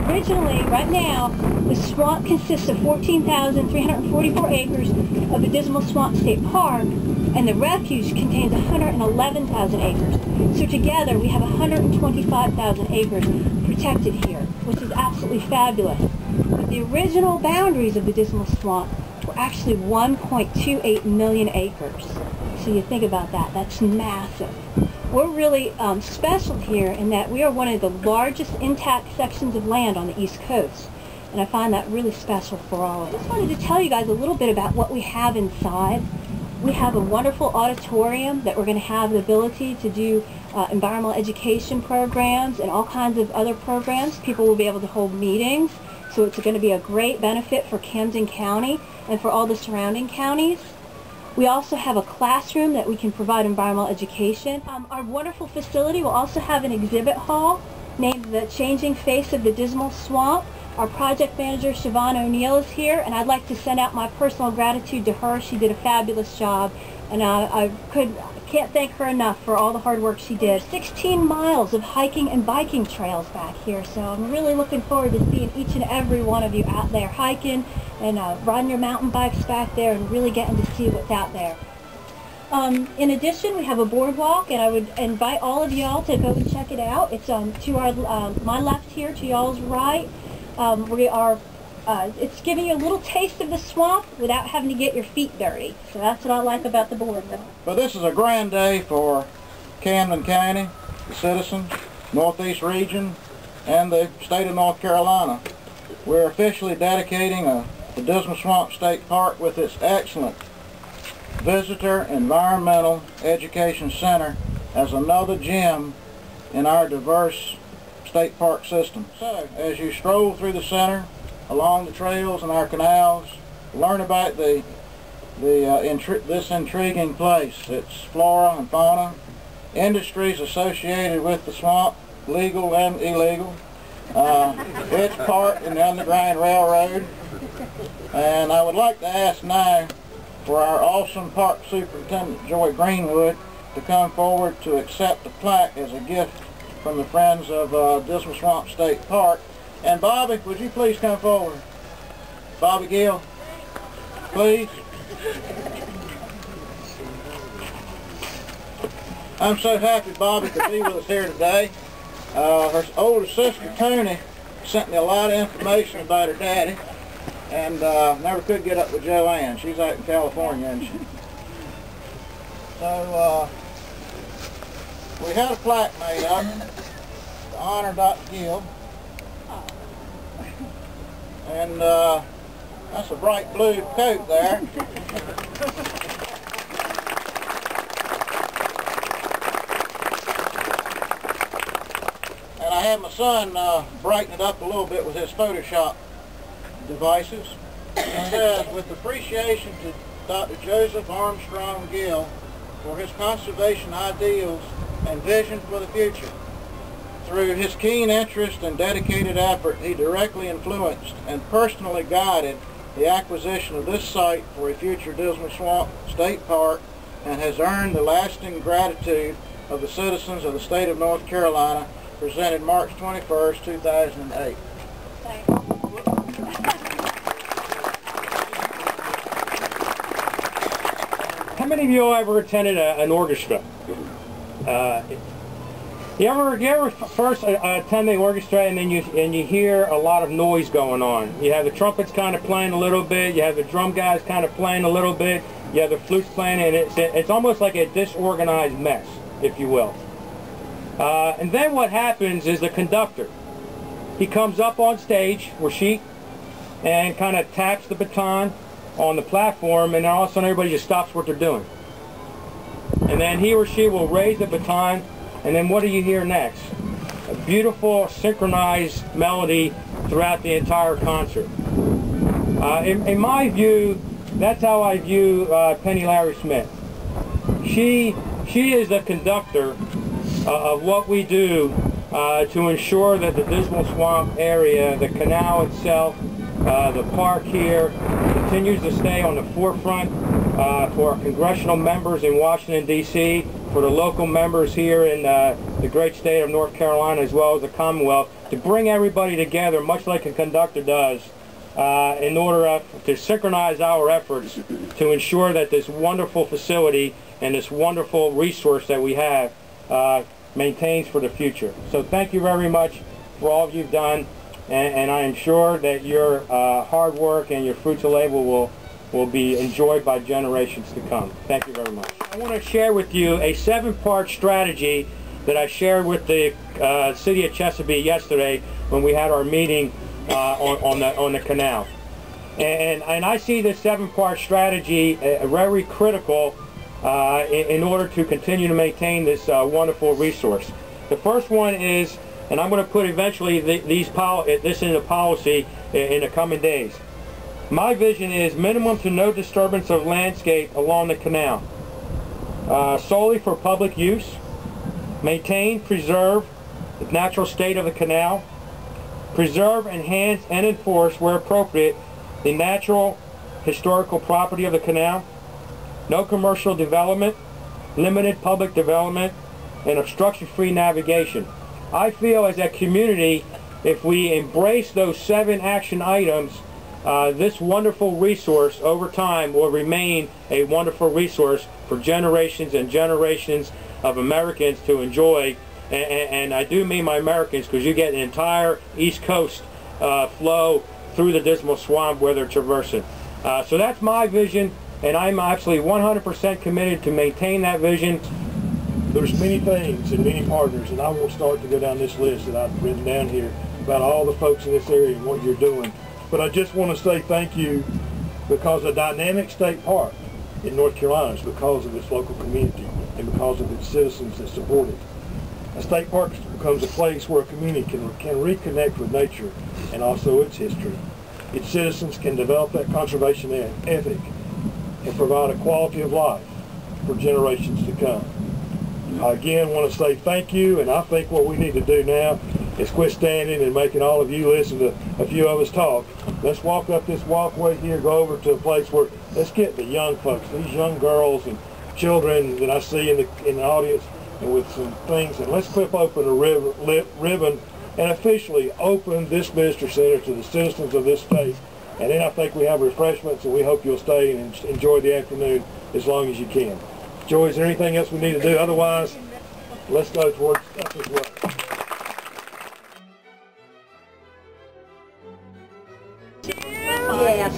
Originally, right now, the swamp consists of 14,344 acres of the Dismal Swamp State Park, and the refuge contains 111,000 acres. So together, we have 125,000 acres protected here, which is absolutely fabulous. But the original boundaries of the Dismal Swamp were actually 1.28 million acres. So you think about that, that's massive. We're really special here in that we are one of the largest intact sections of land on the East Coast. And I find that really special for all of us. I just wanted to tell you guys a little bit about what we have inside. We have a wonderful auditorium that we're going to have the ability to do environmental education programs and all kinds of other programs. People will be able to hold meetings. So it's going to be a great benefit for Camden County and for all the surrounding counties. We also have a classroom that we can provide environmental education. Our wonderful facility will also have an exhibit hall named The Changing Face of the Dismal Swamp. Our project manager, Siobhan O'Neill, is here, and I'd like to send out my personal gratitude to her. She did a fabulous job, and I can't thank her enough for all the hard work she did. 16 miles of hiking and biking trails back here, so I'm really looking forward to seeing each and every one of you out there hiking and riding your mountain bikes back there and really getting to see what's out there. In addition, we have a boardwalk, and I would invite all of y'all to go and check it out. It's to my left here, to y'all's right. It's giving you a little taste of the swamp without having to get your feet dirty. So that's what I like about the boardwalk. Well, this is a grand day for Camden County, the citizens, Northeast region, and the state of North Carolina. We're officially dedicating the Dismal Swamp State Park with its excellent Visitor Environmental Education Center as another gem in our diverse state park system. So, as you stroll through the center, along the trails and our canals, learn about this intriguing place, its flora and fauna, industries associated with the swamp, legal and illegal, its part in the Underground Railroad. And I would like to ask now for our awesome Park Superintendent, Joy Greenwood, to come forward to accept the plaque as a gift from the Friends of Dismal Swamp State Park. And Bobby, would you please come forward? Bobby Gill, please. I'm so happy Bobby could be with us here today. Her older sister, Tony, sent me a lot of information about her daddy, and never could get up with Joanne. She's out in California, isn't she? So, we had a plaque made up to honor Dr. Gill. And that's a bright blue coat there. And I had my son brighten it up a little bit with his Photoshop devices. It says, with appreciation to Dr. Joseph Armstrong Gill for his conservation ideals and vision for the future. Through his keen interest and dedicated effort, he directly influenced and personally guided the acquisition of this site for a future Dismal Swamp State Park, and has earned the lasting gratitude of the citizens of the state of North Carolina, presented March 21st, 2008. Thanks. How many of you ever attended an orchestra? You ever first attend the orchestra and then you hear a lot of noise going on? You have the trumpets kind of playing a little bit, you have the drum guys kind of playing a little bit, you have the flutes playing, and it's almost like a disorganized mess, if you will. And then what happens is the conductor, he comes up on stage, or she, and kind of taps the baton on the platform, and then all of a sudden everybody just stops what they're doing. And then he or she will raise the baton, and then what do you hear next? A beautiful synchronized melody throughout the entire concert. In my view, that's how I view Penny Larry Smith. She is the conductor of what we do to ensure that the Dismal Swamp area, the canal itself, the park here, continues to stay on the forefront for our congressional members in Washington, D.C., for the local members here in the great state of North Carolina as well as the Commonwealth to bring everybody together, much like a conductor does, in order to synchronize our efforts to ensure that this wonderful facility and this wonderful resource that we have maintains for the future. So thank you very much for all you've done, and I am sure that your hard work and your fruits of labor will be enjoyed by generations to come. Thank you very much. I want to share with you a 7-part strategy that I shared with the city of Chesapeake yesterday when we had our meeting on the canal. And I see this 7-part strategy very critical in order to continue to maintain this wonderful resource. The first one is, and I'm going to put eventually this into policy in the coming days. My vision is minimum to no disturbance of landscape along the canal, solely for public use. Maintain, preserve the natural state of the canal. Preserve, enhance, and enforce, where appropriate, the natural historical property of the canal. No commercial development, limited public development, and obstruction-free navigation. I feel as a community, if we embrace those 7 action items, this wonderful resource over time will remain a wonderful resource for generations and generations of Americans to enjoy. And I do mean by Americans because you get an entire East Coast flow through the Dismal Swamp where they're traversing. So that's my vision, and I'm actually 100% committed to maintain that vision. There's many things and many partners, and I won't start to go down this list that I've written down here about all the folks in this area and what you're doing. But I just want to say thank you, because a dynamic state park in North Carolina is because of its local community and because of its citizens that support it. A state park becomes a place where a community can reconnect with nature and also its history. Its citizens can develop that conservation ethic and provide a quality of life for generations to come. I again want to say thank you, and I think what we need to do now is quit standing and making all of you listen to a few of us talk. Let's walk up this walkway here, go over to a place where, let's get the young folks, these young girls and children that I see in the audience, and with some things, and let's clip open a ribbon and officially open this visitor center to the citizens of this state. And then I think we have refreshments, and we hope you'll stay and enjoy the afternoon as long as you can. Joy, is there anything else we need to do? Otherwise, let's go towards up as well. Yeah,